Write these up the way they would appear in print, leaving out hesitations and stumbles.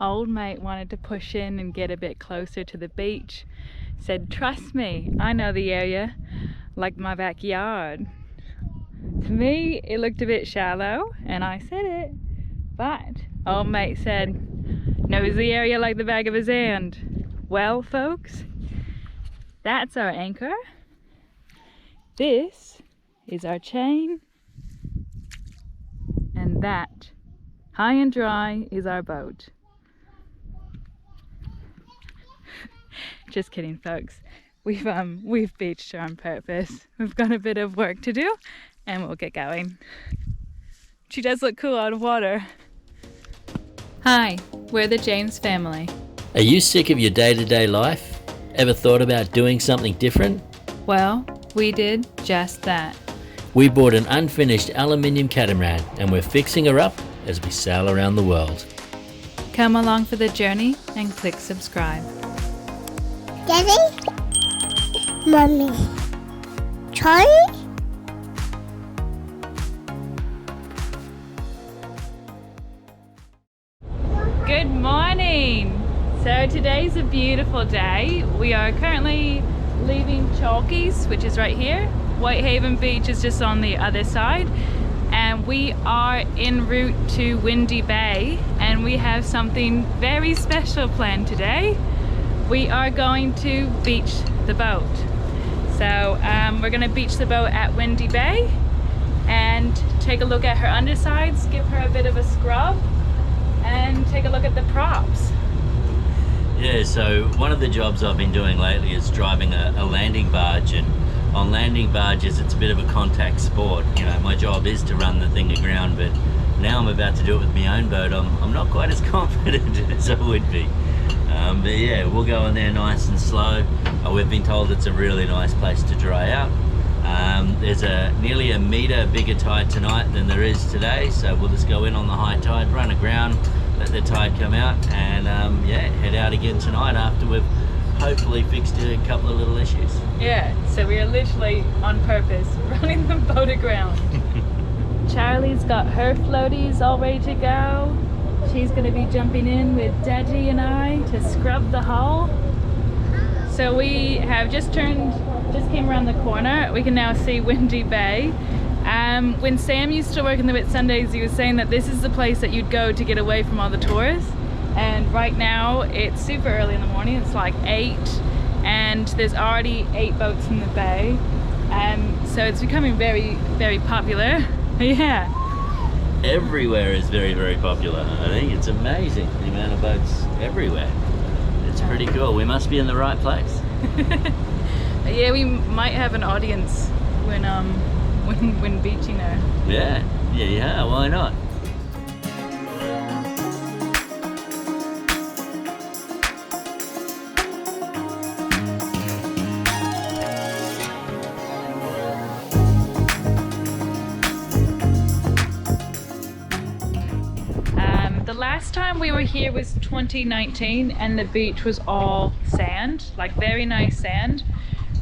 Old mate wanted to push in and get a bit closer to the beach. Said, trust me, I know the area like my backyard. To me, it looked a bit shallow, and I said it, but old mate said, knows the area like the back of his hand. Well, folks, that's our anchor. This is our chain, and that, high and dry, is our boat. Just kidding, folks. We've beached her on purpose. We've got a bit of work to do, and we'll get going. She does look cool out of water. Hi, we're the James family. Are you sick of your day-to-day life? Ever thought about doing something different? Well, we did just that. We bought an unfinished aluminium catamaran and we're fixing her up as we sail around the world. Come along for the journey and click subscribe. Daddy? Mommy? Charlie? Good morning! So today's a beautiful day. We are currently leaving Chalkies, which is right here. Whitehaven Beach is just on the other side. And we are en route to Windy Bay, and we have something very special planned today. We are going to beach the boat. So we're going to beach the boat at Windy Bay and take a look at her undersides, give her a bit of a scrub, and take a look at the props. Yeah, so one of the jobs I've been doing lately is driving a landing barge, and on landing barges it's a bit of a contact sport. You know, my job is to run the thing aground, but now I'm about to do it with my own boat. I'm not quite as confident as I would be. But yeah, we'll go in there nice and slow. We've been told it's a really nice place to dry out. There's nearly a metre bigger tide tonight than there is today, so we'll just go in on the high tide, run aground, let the tide come out, and yeah, head out again tonight after we've hopefully fixed a couple of little issues. Yeah, so we are literally on purpose running the boat aground. Charlie's got her floaties all ready to go. She's going to be jumping in with Daddy and I to scrub the hull. So we have just came around the corner. We can now see Windy Bay. When Sam used to work in the Whitsundays, he was saying that this is the place that you'd go to get away from all the tourists. And right now it's super early in the morning. It's like 8, and there's already 8 boats in the bay. So it's becoming very, very popular. Yeah. Everywhere is very, very popular. I think it's amazing the amount of boats everywhere. It's pretty cool. We must be in the right place. Yeah, we might have an audience when beaching her. Yeah, why not? The last time we were here was 2019, and the beach was all sand, like very nice sand.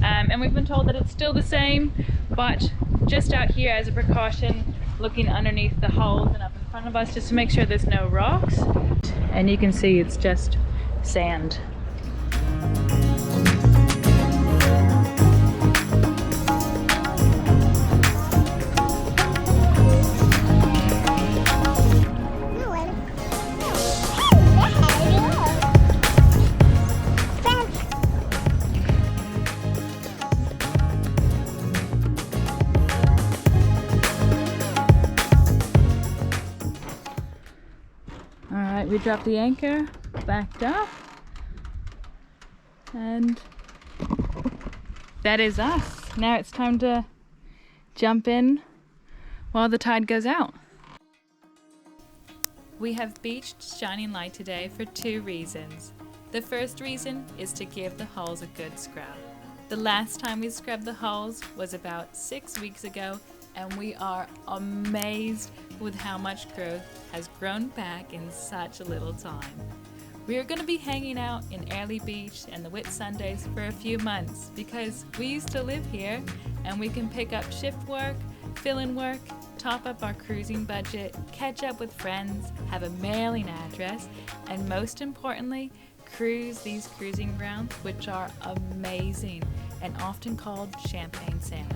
And we've been told that it's still the same, but just out here as a precaution, looking underneath the hulls and up in front of us just to make sure there's no rocks. And you can see it's just sand. We dropped the anchor, backed up, and that is us. Now it's time to jump in while the tide goes out. We have beached Shining Light today for 2 reasons. The first reason is to give the hulls a good scrub. The last time we scrubbed the hulls was about 6 weeks ago, and we are amazed with how much growth has grown back in such a little time. We are going to be hanging out in Airlie Beach and the Whitsundays for a few months because we used to live here, and we can pick up shift work, fill-in work, top up our cruising budget, catch up with friends, have a mailing address, and most importantly, cruise these cruising grounds, which are amazing and often called champagne sailing.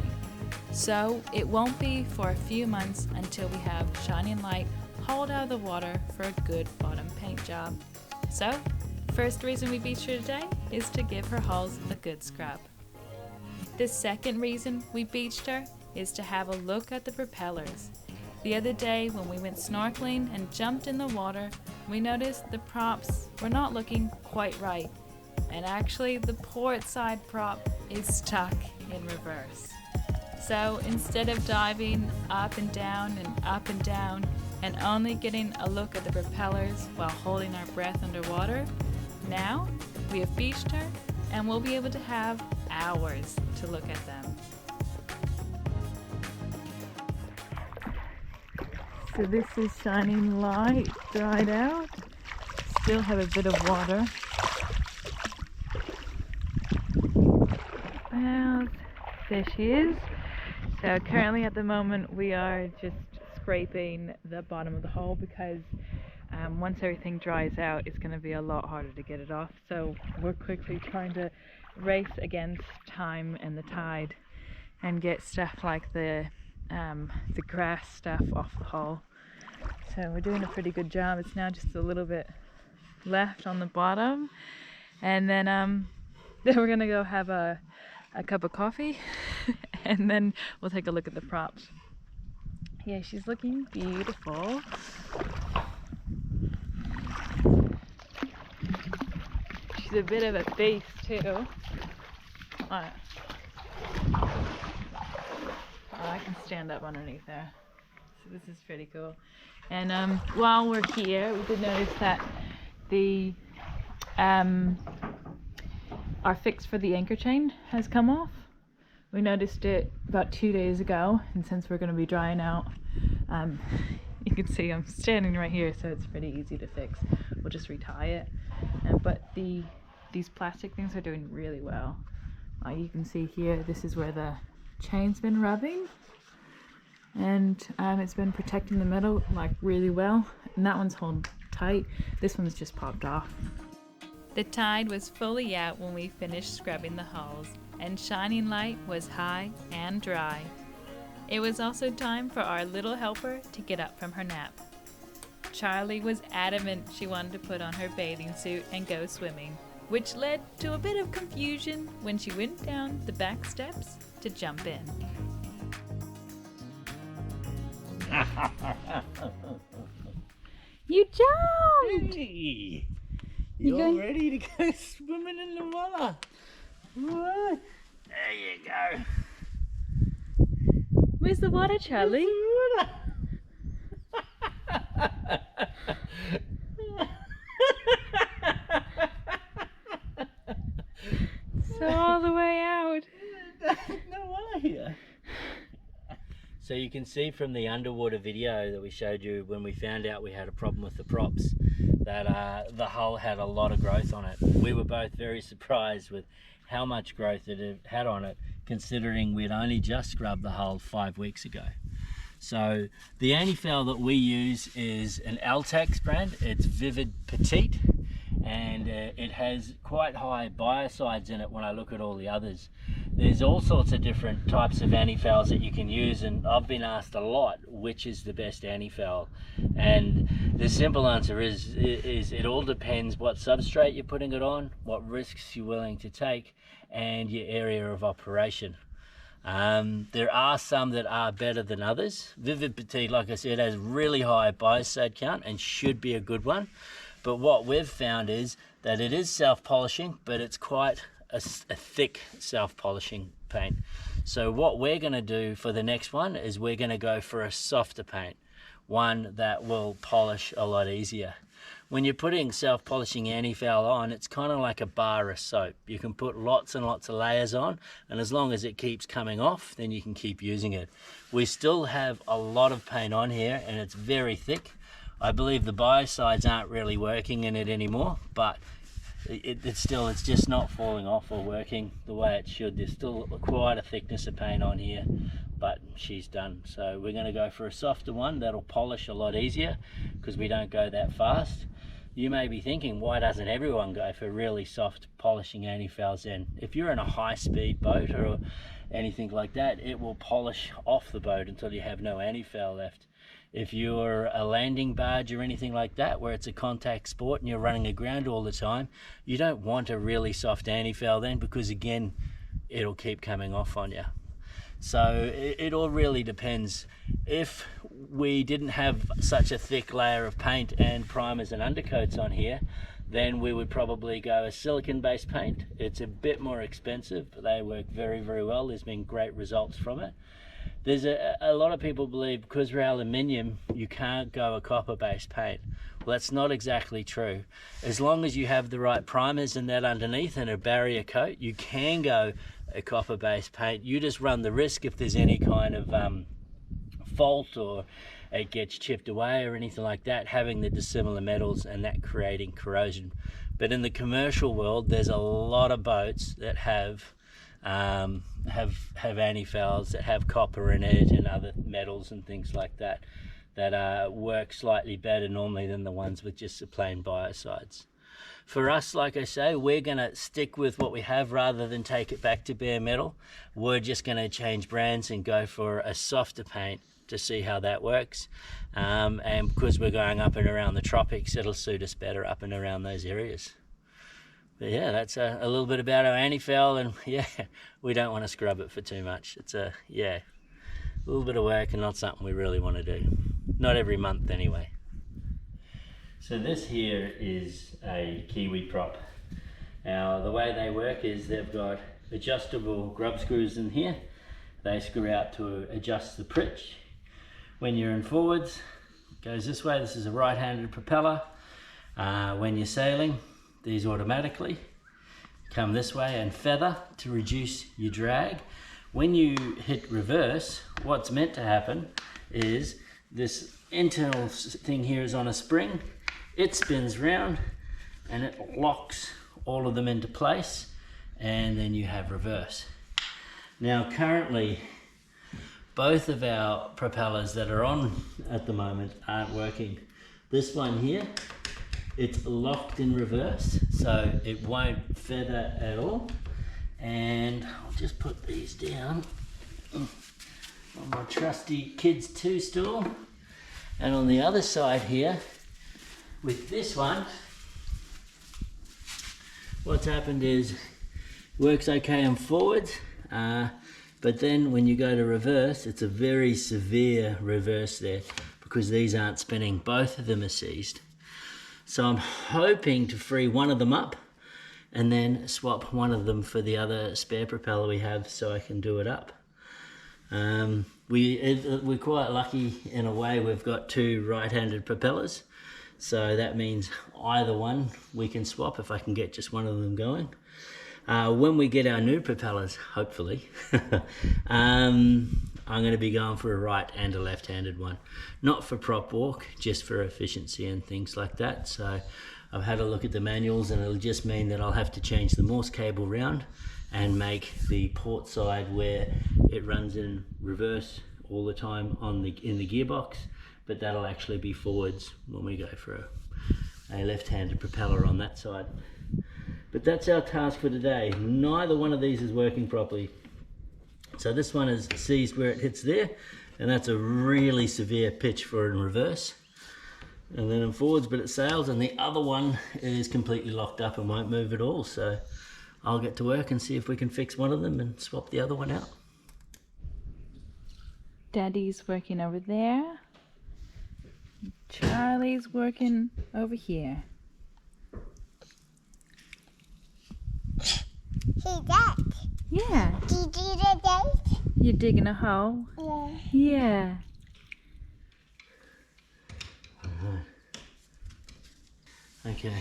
So it won't be for a few months until we have Shining Light hauled out of the water for a good bottom paint job. So, first reason we beached her today is to give her hulls a good scrub. The second reason we beached her is to have a look at the propellers. The other day when we went snorkeling and jumped in the water, we noticed the props were not looking quite right. And actually the port side prop is stuck in reverse. So instead of diving up and down and only getting a look at the propellers while holding our breath underwater, now we have beached her and we'll be able to have hours to look at them. So this is Shining Light, dried out. Still have a bit of water. Well, there she is. So currently at the moment we are just scraping the bottom of the hull because once everything dries out it's going to be a lot harder to get it off. So we're quickly trying to race against time and the tide and get stuff like the grass stuff off the hull. So we're doing a pretty good job. It's now just a little bit left on the bottom, and then we're gonna go have a cup of coffee and then we'll take a look at the props. Yeah, she's looking beautiful. She's a bit of a beast too. Oh, I can stand up underneath there. So this is pretty cool. And while we're here, we did notice that the our fix for the anchor chain has come off. We noticed it about 2 days ago, and since we're going to be drying out, you can see I'm standing right here, so it's pretty easy to fix. We'll just retie it. But these plastic things are doing really well. You can see here, this is where the chain's been rubbing, and it's been protecting the metal like really well, and that one's holding tight. This one's just popped off. The tide was fully out when we finished scrubbing the hulls, and Shining Light was high and dry. It was also time for our little helper to get up from her nap. Charlie was adamant she wanted to put on her bathing suit and go swimming, which led to a bit of confusion when she went down the back steps to jump in. You jumped! Hey, You you're going- ready to go swimming in the water. What? There you go. Where's the water, Charlie? So all the way out. No water here. So you can see from the underwater video that we showed you when we found out we had a problem with the props that the hull had a lot of growth on it. We were both very surprised with how much growth it had on it, considering we'd only just scrubbed the hull 5 weeks ago. So the Antifoul that we use is an Altex brand. It's Vivid Petite, and it has quite high biocides in it when I look at all the others. There's all sorts of different types of Antifouls that you can use, and I've been asked a lot which is the best Antifoul, and the simple answer is it all depends what substrate you're putting it on, what risks you're willing to take, and your area of operation. There are some that are better than others. Vivid Petite, like I said, has really high biocide count and should be a good one. But what we've found is that it is self-polishing, but it's quite a thick self-polishing paint. So what we're going to do for the next one is we're going to go for a softer paint, one that will polish a lot easier. When you're putting self-polishing Antifoul on, it's kind of like a bar of soap. You can put lots and lots of layers on, and as long as it keeps coming off, then you can keep using it. We still have a lot of paint on here, and it's very thick. I believe the biocides aren't really working in it anymore, but it's just not falling off or working the way it should. There's still quite a thickness of paint on here, but she's done. So we're going to go for a softer one that'll polish a lot easier because we don't go that fast. You may be thinking, why doesn't everyone go for really soft polishing antifouls then? If you're in a high-speed boat or anything like that, it will polish off the boat until you have no antifoul left. If you're a landing barge or anything like that, where it's a contact sport and you're running aground all the time, you don't want a really soft antifoul then, because again, it'll keep coming off on you. So it all really depends. If we didn't have such a thick layer of paint and primers and undercoats on here, then we would probably go a silicone-based paint. It's a bit more expensive, but they work very, very well. There's been great results from it. There's a lot of people believe because we're aluminium, you can't go a copper-based paint. Well, that's not exactly true. As long as you have the right primers and that underneath and a barrier coat, you can go a copper-based paint. You just run the risk if there's any kind of fault or it gets chipped away or anything like that, having the dissimilar metals and that creating corrosion. But in the commercial world, there's a lot of boats that have antifouls that have copper in it and other metals and things like that work slightly better normally than the ones with just the plain biocides. For us, like I say, we're going to stick with what we have rather than take it back to bare metal. We're just going to change brands and go for a softer paint to see how that works. And because we're going up and around the tropics, it'll suit us better up and around those areas. But yeah, that's a little bit about our antifoul, and yeah, we don't want to scrub it for too much. It's a little bit of work and not something we really want to do. Not every month anyway. So this here is a Kiwi prop. Now the way they work is they've got adjustable grub screws in here. They screw out to adjust the pitch. When you're in forwards, it goes this way. This is a right-handed propeller. When you're sailing, these automatically come this way and feather to reduce your drag. When you hit reverse, what's meant to happen is this internal thing here is on a spring. It spins round and it locks all of them into place, and then you have reverse. Now currently, both of our propellers that are on at the moment aren't working. This one here, it's locked in reverse, so it won't feather at all. And I'll just put these down on my trusty Kids 2 stool. And on the other side here, with this one, what's happened is it works okay on forwards, but then when you go to reverse, it's a very severe reverse there because these aren't spinning. Both of them are seized. So I'm hoping to free one of them up and then swap one of them for the other spare propeller we have so I can do it up. We're quite lucky in a way. We've got two right-handed propellers, so that means either one we can swap if I can get just one of them going. When we get our new propellers, hopefully, I'm going to be going for a right and a left-handed one. Not for prop walk, just for efficiency and things like that. So I've had a look at the manuals, and it'll just mean that I'll have to change the Morse cable round and make the port side where it runs in reverse all the time in the gearbox, but that'll actually be forwards when we go for a left-handed propeller on that side. But that's our task for today. Neither one of these is working properly. So this one is seized where it hits there, and that's a really severe pitch for in reverse. And then in forwards, but it sails, and the other one is completely locked up and won't move at all. So I'll get to work and see if we can fix one of them and swap the other one out. Daddy's working over there. Charlie's working over here. See that? Yeah. Did you do that? You're digging a hole? Yeah. Yeah. Okay,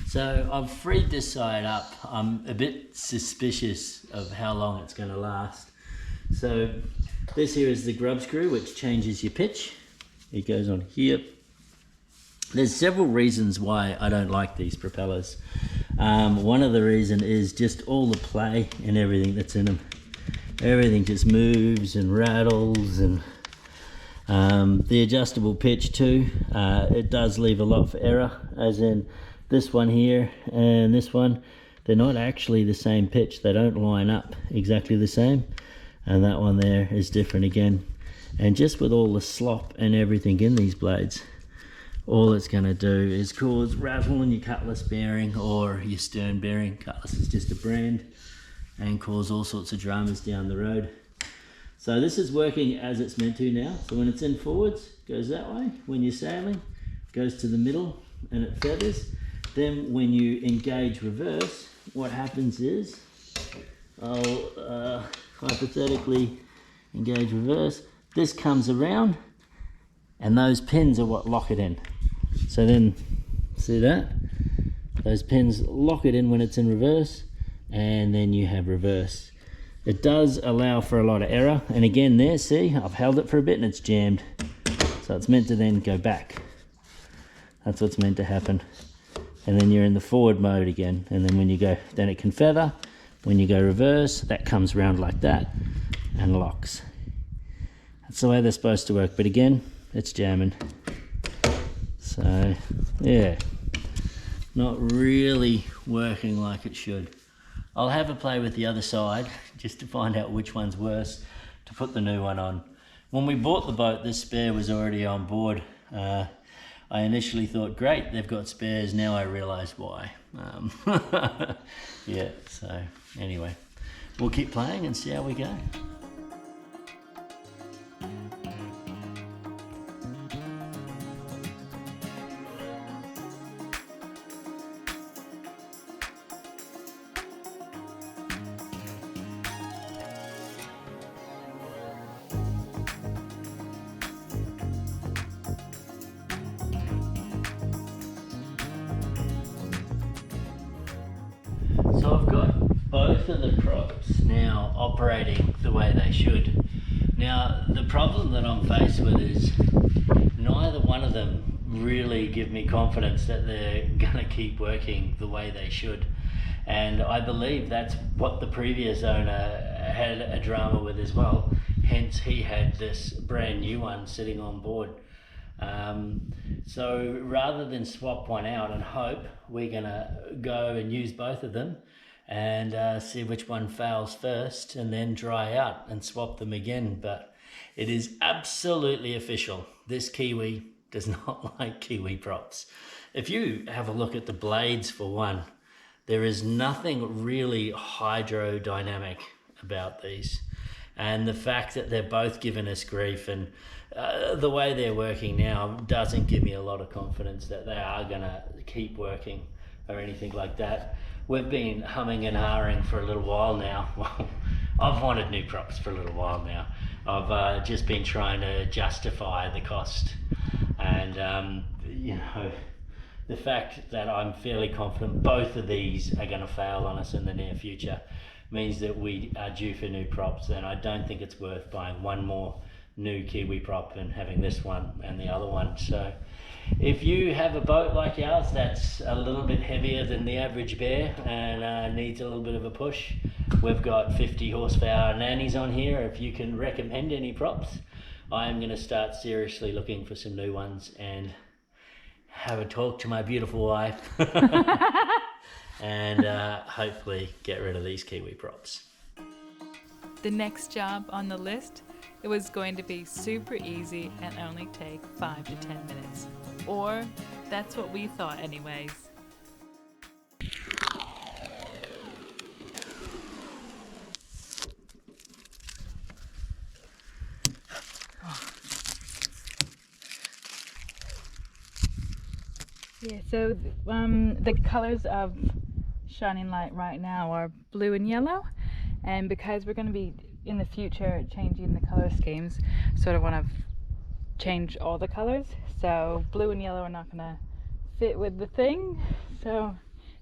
so I've freed this side up. I'm a bit suspicious of how long it's going to last. So this here is the grub screw, which changes your pitch. It goes on here. There's several reasons why I don't like these propellers. One of the reasons is just all the play and everything that's in them. everything just moves and rattles. And the adjustable pitch too, it does leave a lot for error, as in this one here and this one, they're not actually the same pitch. They don't line up exactly the same, and that one there is different again. And just with all the slop and everything in these blades, all it's going to do is cause rattle in your cutlass bearing or your stern bearing. Cutlass is just a brand, and cause all sorts of dramas down the road. So this is working as it's meant to now. So when it's in forwards, it goes that way. When you're sailing, it goes to the middle and it feathers. Then when you engage reverse, what happens is, I'll hypothetically engage reverse, this comes around and those pins are what lock it in. So then, see that? Those pins lock it in when it's in reverse, and then you have reverse. It does allow for a lot of error, and again there, see, I've held it for a bit and it's jammed. So it's meant to then go back. That's what's meant to happen. And then you're in the forward mode again, and then when you go, then it can feather. When you go reverse, that comes around like that and locks. That's the way they're supposed to work, but again, it's jamming. So yeah, not really working like it should. I'll have a play with the other side just to find out which one's worse, to put the new one on. When we bought the boat, this spare was already on board. I initially thought, great, they've got spares. Now I realise why. Yeah, so anyway, we'll keep playing and see how we go. So I've got both of the props now operating the way they should. Now the problem that I'm faced with is neither one of them really give me confidence that they're gonna keep working the way they should. And I believe that's what the previous owner had a drama with as well. Hence he had this brand new one sitting on board. So rather than swap one out and hope, we're gonna go and use both of them and see which one fails first, and then dry out and swap them again. But it is absolutely official. This Kiwi does not like Kiwi props. If you have a look at the blades for one, there is nothing really hydrodynamic about these. And the fact that they're both giving us grief, and the way they're working now doesn't give me a lot of confidence that they are gonna keep working or anything like that. We've been humming and hawing for a little while now. Well, I've wanted new props for a little while now. I've just been trying to justify the cost, and you know, the fact that I'm fairly confident both of these are going to fail on us in the near future means that we are due for new props, and I don't think it's worth buying one more new Kiwi prop and having this one and the other one. So if you have a boat like ours that's a little bit heavier than the average bear and needs a little bit of a push, we've got 50 horsepower nannies on here. If you can recommend any props, I am going to start seriously looking for some new ones and have a talk to my beautiful wife and hopefully get rid of these Kiwi props. The next job on the list, it was going to be super easy and only take 5 to 10 minutes. Or that's what we thought anyways. Yeah, so the colors of Shining Light right now are blue and yellow, and because we're going to be in the future changing the color schemes, sort of want to change all the colors, so blue and yellow are not going to fit with the thing, so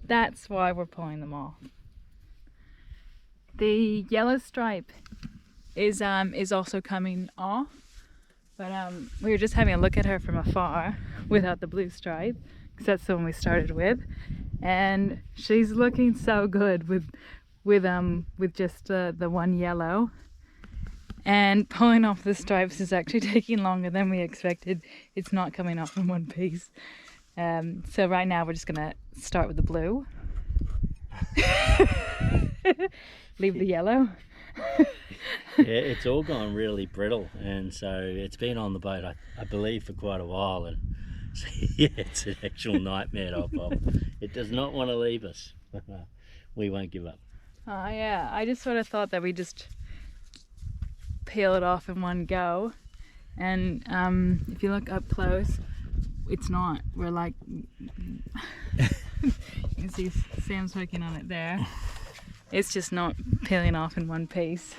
that's why we're pulling them off. The yellow stripe is also coming off, but we were just having a look at her from afar without the blue stripe, because that's the one we started with, and she's looking so good with just the one yellow. And pulling off the stripes is actually taking longer than we expected. It's not coming off in one piece. So right now we're just gonna start with the blue. Leave the yellow. Yeah, it's all gone really brittle, and so it's been on the boat, I believe, for quite a while, and so, yeah, it's an actual nightmare to hop off. It does not want to leave us. We won't give up. Oh yeah, I just sort of thought that we just peel it off in one go, and if you look up close, it's not. We're like, you can see Sam's working on it there. It's just not peeling off in one piece.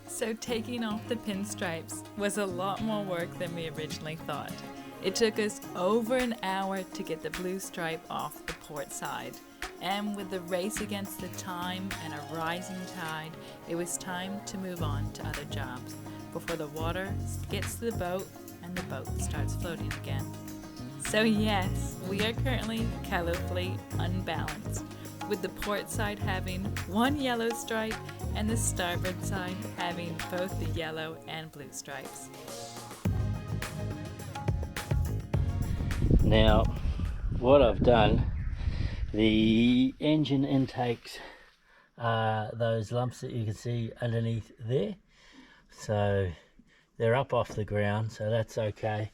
So taking off the pinstripes was a lot more work than we originally thought. It took us over an hour to get the blue stripe off the port side. And with the race against the time and a rising tide, it was time to move on to other jobs before the water gets to the boat and the boat starts floating again. So yes, we are currently colorfully unbalanced, with the port side having one yellow stripe and the starboard side having both the yellow and blue stripes. Now, what I've done, the engine intakes are those lumps that you can see underneath there. So they're up off the ground, so that's okay.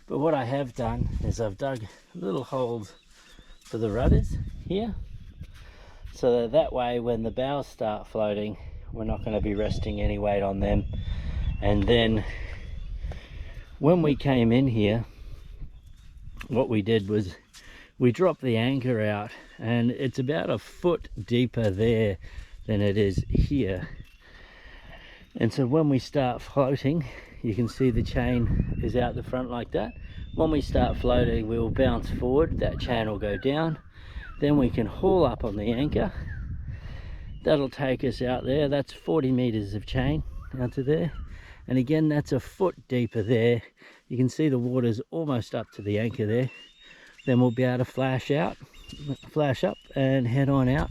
But what I have done is I've dug little holes for the rudders here, so that way when the bows start floating, we're not going to be resting any weight on them. And then when we came in here, what we did was we dropped the anchor out, and it's about a foot deeper there than it is here. And so when we start floating, you can see the chain is out the front like that. When we start floating, we will bounce forward, that chain will go down, then we can haul up on the anchor. That'll take us out there. That's 40 meters of chain out to there, and again that's a foot deeper there. You can see the water's almost up to the anchor there. Then we'll be able to flash up and head on out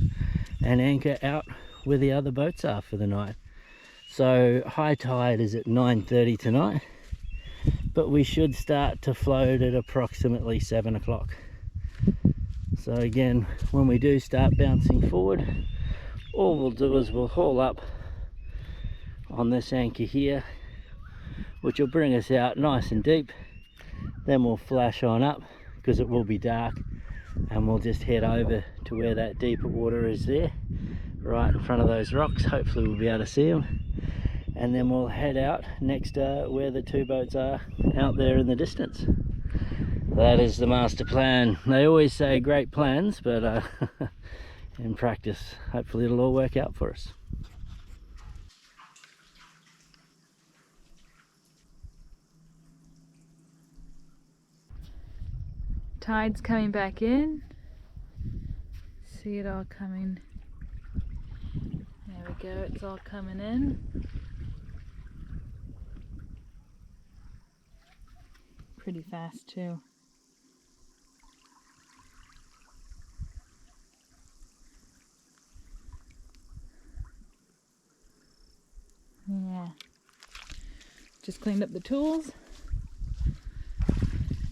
and anchor out where the other boats are for the night. So high tide is at 9:30 tonight, but we should start to float at approximately 7 o'clock. So again, when we do start bouncing forward, all we'll do is we'll haul up on this anchor here, which will bring us out nice and deep. Then we'll flash on up because it will be dark, and we'll just head over to where that deeper water is there, right in front of those rocks. Hopefully we'll be able to see them, and then we'll head out next where the two boats are out there in the distance. That is the master plan. They always say great plans, but in practice, hopefully it'll all work out for us. Tide's coming back in. See it all coming. There we go, it's all coming in. Pretty fast too. Yeah. Just cleaned up the tools.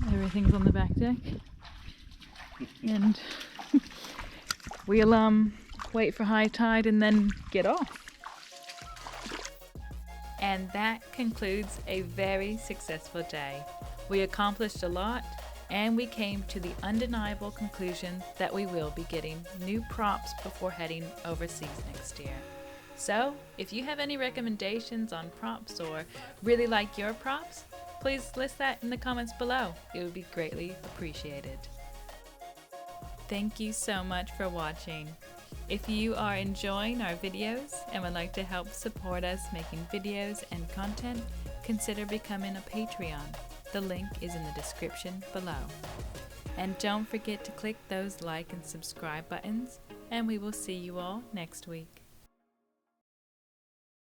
Everything's on the back deck. And we'll wait for high tide and then get off. And that concludes a very successful day. We accomplished a lot, and we came to the undeniable conclusion that we will be getting new props before heading overseas next year. So, if you have any recommendations on props or really like your props, please list that in the comments below. It would be greatly appreciated. Thank you so much for watching. If you are enjoying our videos and would like to help support us making videos and content, consider becoming a Patreon. The link is in the description below. And don't forget to click those like and subscribe buttons, and we will see you all next week.